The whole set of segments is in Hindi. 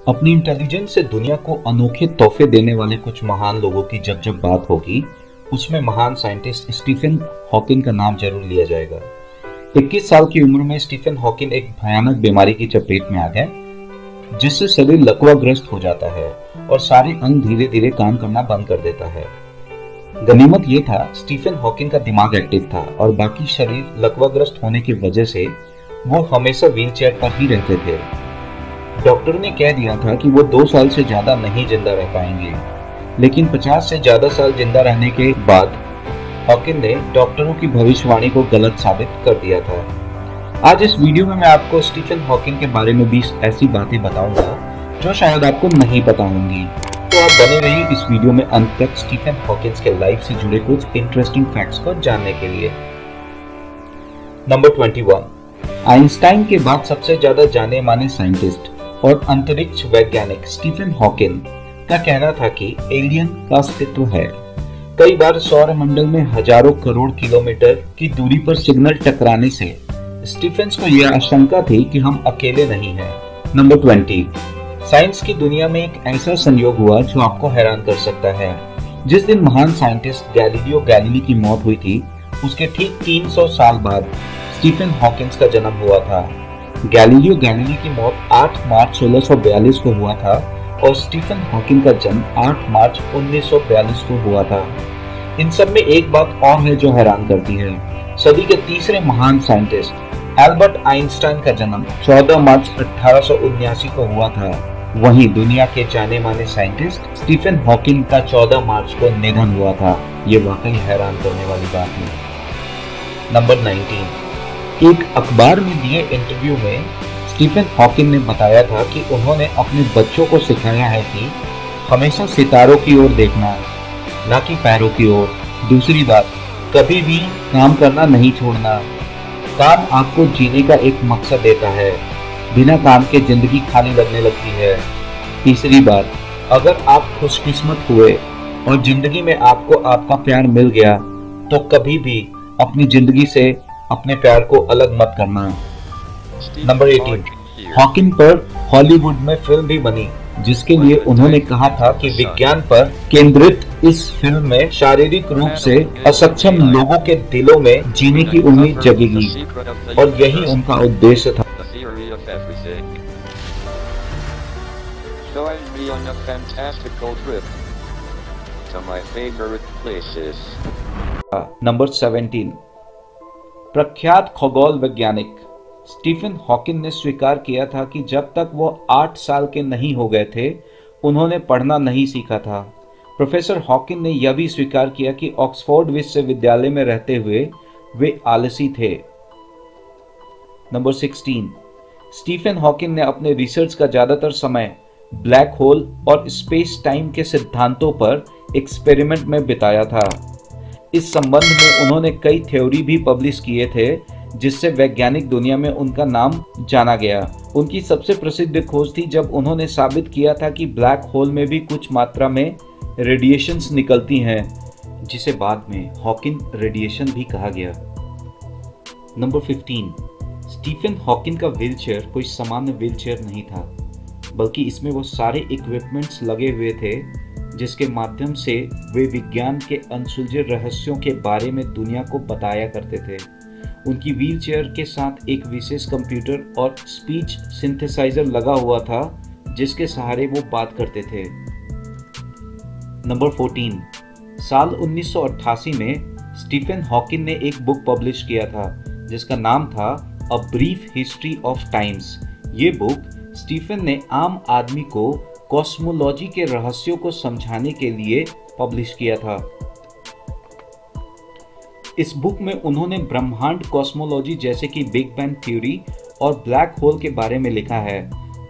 अपनी इंटेलिजेंस से दुनिया को अनोखे तोहफे देने वाले कुछ महान लोगों की जब जब बात होगी, उसमें महान साइंटिस्ट स्टीफन हॉकिंग का नाम जरूर लिया जाएगा। 21 साल की उम्र में स्टीफन हॉकिंग एक भयानक बीमारी की चपेट में आ गए, जिससे शरीर लकवाग्रस्त हो जाता है और सारे अंग धीरे धीरे काम करना बंद कर देता है। गनीमत ये था, स्टीफन हॉकिंग का दिमाग एक्टिव था और बाकी शरीर लकवाग्रस्त होने की वजह से वो हमेशा व्हीलचेयर पर ही रहते थे। डॉक्टर ने कह दिया था कि वो 2 साल से ज्यादा नहीं जिंदा रह पाएंगे, लेकिन 50 से ज्यादा साल जिंदा रहने के बाद हॉकिंग ने डॉक्टरों की भविष्यवाणी को गलत साबित कर दिया था। आज इस वीडियो में मैं आपको स्टीफन हॉकिंग के बारे में 20 ऐसी बातें बताऊंगा जो शायद आपको नहीं पता होंगी। तो आप बने रहिए इस वीडियो में अंत तक स्टीफन हॉकिंग के लाइफ से जुड़े कुछ इंटरेस्टिंग फैक्ट्स को जानने के लिए। नंबर 21, आइंस्टाइन के बाद सबसे ज्यादा जाने माने साइंटिस्ट और अंतरिक्ष वैज्ञानिक स्टीफन हॉकिंग का कहना था कि एलियन का अस्तित्व है। कई बार सौर मंडल में हजारों करोड़ किलोमीटर की दूरी पर सिग्नल टकराने से स्टीफन को यह आशंका थी कि हम अकेले नहीं हैं। नंबर 20, साइंस की दुनिया में एक ऐसा संयोग हुआ जो आपको हैरान कर सकता है। जिस दिन महान साइंटिस्ट गैलीलियो गैलीली की मौत हुई थी, उसके ठीक 300 साल बाद स्टीफन हॉकिंग का जन्म हुआ था। गैलीलियो गैलीली की मौत 8 मार्च 1642 को हुआ था और स्टीफन हॉकिंग का जन्म 8 मार्च 1942 को हुआ था। इन सब में एक बात और है जो हैरान करती है। सदी के तीसरे महान साइंटिस्ट एल्बर्ट आइंस्टाइन का जन्म 14 मार्च 1879 को हुआ था। वहीं दुनिया के जाने माने साइंटिस्ट स्टीफन हॉकिंग का 14 मार्च को निधन हुआ था। ये वाकई हैरान करने वाली बात है। नंबर 19, एक अखबार में दिए इंटरव्यू में स्टीफन हॉकिंग ने बताया था कि उन्होंने अपने बच्चों को सिखाया है कि हमेशा सितारों की ओर देखना, ना कि पैरों की ओर। दूसरी बात, कभी भी काम करना नहीं छोड़ना। काम आपको जीने का एक मकसद देता है, बिना काम के जिंदगी खाली लगने लगती है। तीसरी बात, अगर आप खुशकिस्मत हुए और जिंदगी में आपको आपका प्यार मिल गया तो कभी भी अपनी जिंदगी से अपने प्यार को अलग मत करना। नंबर 18, हॉकिंग पर हॉलीवुड में फिल्म भी बनी, जिसके लिए उन्होंने कहा था कि विज्ञान पर केंद्रित इस फिल्म में शारीरिक रूप से असक्षम लोगों के दिलों में जीने की उम्मीद जगेगी और यही उनका उद्देश्य था। नंबर 17, प्रख्यात खगोल वैज्ञानिक स्टीफन हॉकिंग ने स्वीकार किया था कि जब तक वो 8 साल के नहीं हो गए थे, उन्होंने पढ़ना नहीं सीखा था। प्रोफेसर हॉकिंग ने यह भी स्वीकार किया कि ऑक्सफोर्ड विश्वविद्यालय में रहते हुए वे आलसी थे। नंबर 16, स्टीफन हॉकिंग ने अपने रिसर्च का ज्यादातर समय ब्लैक होल और स्पेस टाइम के सिद्धांतों पर एक्सपेरिमेंट में बिताया था। इस संबंध में उन्होंने कई थ्योरी भी पब्लिश किए थे, जिससे वैज्ञानिक दुनिया में उनका नाम जाना गया। उनकी सबसे प्रसिद्ध खोज थी जब उन्होंने साबित किया था कि ब्लैक होल में भी कुछ मात्रा में रेडिएशंस निकलती हैं, जिसे बाद में हॉकिंग रेडिएशन भी कहा गया। नंबर 15, स्टीफन हॉकिंग का व्हीलचेयर कोई सामान्य व्हीलचेयर नहीं था, बल्कि इसमें वो सारे इक्विपमेंट्स लगे हुए थे जिसके माध्यम से वे विज्ञान के अनसुलझे रहस्यों के बारे में दुनिया को बताया करते थे। उनकी व्हीलचेयर के साथ एक विशेष कंप्यूटर और स्पीच सिंथेसाइजर लगा हुआ था, जिसके सहारे वो बात करते थे। नंबर 14, साल 1988 में स्टीफन हॉकिंग ने एक बुक पब्लिश किया था जिसका नाम था a brief history of times. ये बुक स्टीफन ने आम आदमी को कॉस्मोलॉजी के रहस्यों को समझाने के लिए पब्लिश किया था। इस बुक में उन्होंने ब्रह्मांड कॉस्मोलॉजी जैसे कि बिग बैंग थ्योरी और ब्लैक होल के बारे में लिखा है।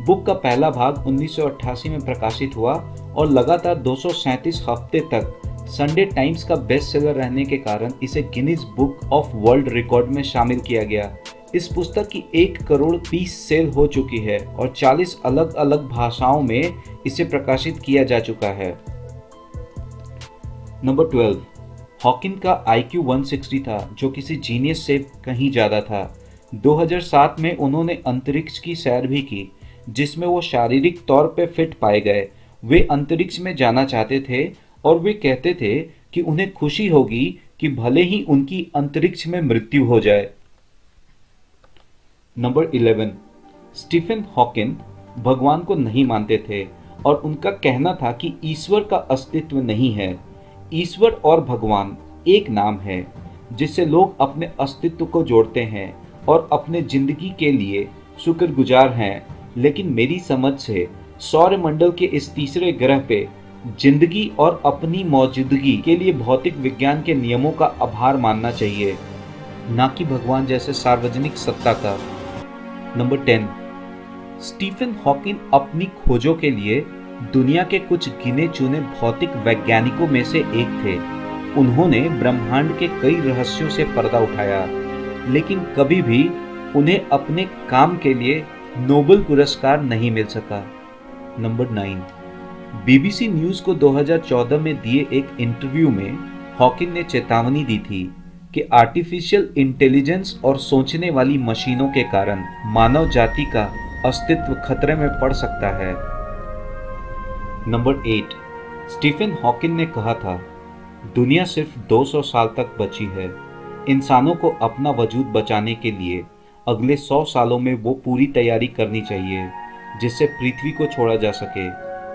बुक का पहला भाग 1988 में प्रकाशित हुआ और लगातार 237 हफ्ते तक संडे टाइम्स का बेस्ट सेलर रहने के कारण इसे Guinness book of world record में शामिल किया गया। इस पुस्तक की 1 करोड़ पीस सेल हो चुकी है और 40 अलग अलग भाषाओं में इसे प्रकाशित किया जा चुका है। नंबर 12, हॉकिंग का IQ 160 था, जो किसी जीनियस से कहीं ज्यादा था। 2007 में उन्होंने अंतरिक्ष की सैर भी की, जिसमें वो शारीरिक तौर पे फिट पाए गए। वे अंतरिक्ष में जाना चाहते थे और वे कहते थे कि उन्हें खुशी होगी कि भले ही उनकी अंतरिक्ष में मृत्यु हो जाए। नंबर 11, स्टीफन हॉकिन भगवान को नहीं मानते थे और उनका कहना था कि ईश्वर का अस्तित्व नहीं है। ईश्वर और भगवान एक नाम है जिससे लोग अपने अस्तित्व को जोड़ते हैं और अपने जिंदगी के लिए शुक्रगुजार हैं। लेकिन मेरी समझ से सौरमंडल के इस तीसरे ग्रह पे जिंदगी और अपनी मौजूदगी के लिए भौतिक विज्ञान के नियमों का आभार मानना चाहिए, ना कि भगवान जैसे सार्वजनिक सत्ता का। नंबर 10, स्टीफन हॉकिंग अपनी खोजों के लिए दुनिया के कुछ गिने चुने भौतिक वैज्ञानिकों में से एक थे। उन्होंने ब्रह्मांड के कई रहस्यों से पर्दा उठाया, लेकिन कभी भी उन्हें अपने काम के लिए नोबेल पुरस्कार नहीं मिल सका। नंबर 9, बीबीसी न्यूज को 2014 में दिए एक इंटरव्यू में हॉकिंग ने चेतावनी दी थी कि आर्टिफिशियल इंटेलिजेंस और सोचने वाली मशीनों के कारण मानव जाति का अस्तित्व खतरे में पड़ सकता है। नंबर 8, स्टीफन हॉकिंग ने कहा था, दुनिया सिर्फ 200 साल तक बची है। इंसानों को अपना वजूद बचाने के लिए अगले 100 सालों में वो पूरी तैयारी करनी चाहिए जिससे पृथ्वी को छोड़ा जा सके।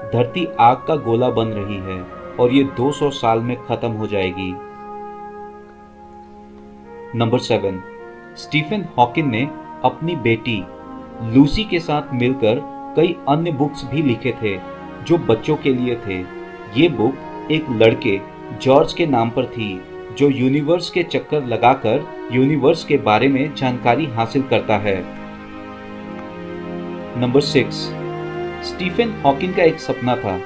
धरती आग का गोला बन रही है और ये 200 साल में खत्म हो जाएगी। नंबर 7, स्टीफन हॉकिंग ने अपनी बेटी लूसी के साथ मिलकर कई अन्य बुक्स भी लिखे थे जो बच्चों के लिए थे। ये बुक एक लड़के जॉर्ज के नाम पर थी जो यूनिवर्स के चक्कर लगाकर यूनिवर्स के बारे में जानकारी हासिल करता है। नंबर 6, स्टीफन हॉकिंग का एक सपना था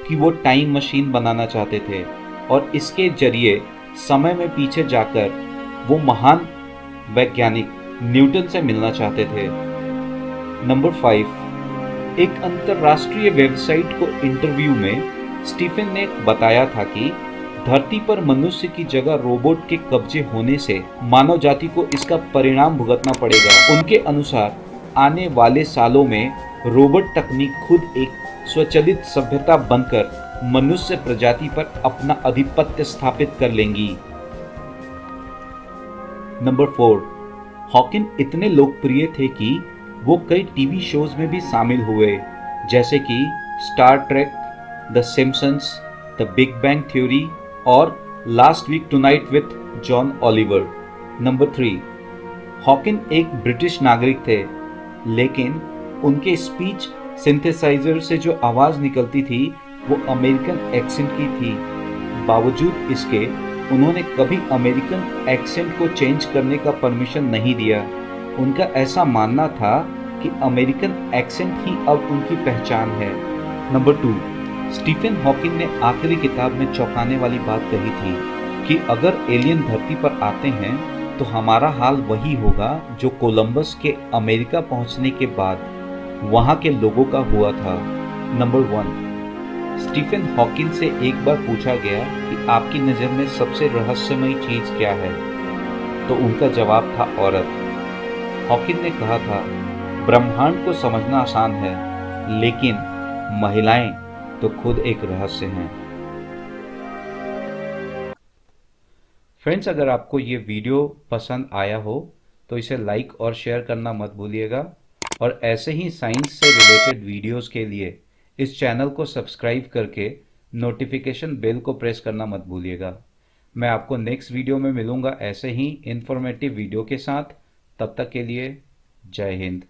कि वो टाइम मशीन बनाना चाहते थे और इसके जरिए समय में पीछे जाकर वो महान वैज्ञानिक न्यूटन से मिलना चाहते थे। नंबर 5, एक अंतरराष्ट्रीय वेबसाइट को इंटरव्यू में स्टीफन ने बताया था कि धरती पर मनुष्य की जगह रोबोट के कब्जे होने से मानव जाति को इसका परिणाम भुगतना पड़ेगा। उनके अनुसार आने वाले सालों में रोबोट तकनीक खुद एक स्वचालित सभ्यता बनकर मनुष्य प्रजाति पर अपना आधिपत्य स्थापित कर लेंगी। नंबर 4, हॉकिंग इतने लोकप्रिय थे कि वो कई टीवी शोज में भी शामिल हुए, जैसे कि Star Trek, the Simpsons, the Big Bang Theory और Last Week Tonight with John Oliver. Number 3, Hawking एक ब्रिटिश नागरिक थे, लेकिन उनके स्पीच सिंथेसाइजर से जो आवाज़ निकलती थी वो अमेरिकन एक्सेंट की थी। बावजूद इसके उन्होंने कभी अमेरिकन एक्सेंट को चेंज करने का परमिशन नहीं दिया। उनका ऐसा मानना था कि अमेरिकन एक्सेंट ही अब उनकी पहचान है। नंबर 2, स्टीफन हॉकिंग ने आखिरी किताब में चौंकाने वाली बात कही थी कि अगर एलियन धरती पर आते हैं तो हमारा हाल वही होगा जो कोलंबस के अमेरिका पहुंचने के बाद वहां के लोगों का हुआ था। नंबर 1, स्टीफन हॉकिंग से एक बार पूछा गया कि आपकी नज़र में सबसे रहस्यमयी चीज़ क्या है, तो उनका जवाब था औरत। हॉकिंग ने कहा था, ब्रह्मांड को समझना आसान है, लेकिन महिलाएं तो खुद एक रहस्य हैं। फ्रेंड्स, अगर आपको ये वीडियो पसंद आया हो तो इसे लाइक और शेयर करना मत भूलिएगा और ऐसे ही साइंस से रिलेटेड वीडियोस के लिए इस चैनल को सब्सक्राइब करके नोटिफिकेशन बेल को प्रेस करना मत भूलिएगा। मैं आपको नेक्स्ट वीडियो में मिलूंगा ऐसे ही इंफॉर्मेटिव वीडियो के साथ। तब तक के लिए जय हिंद।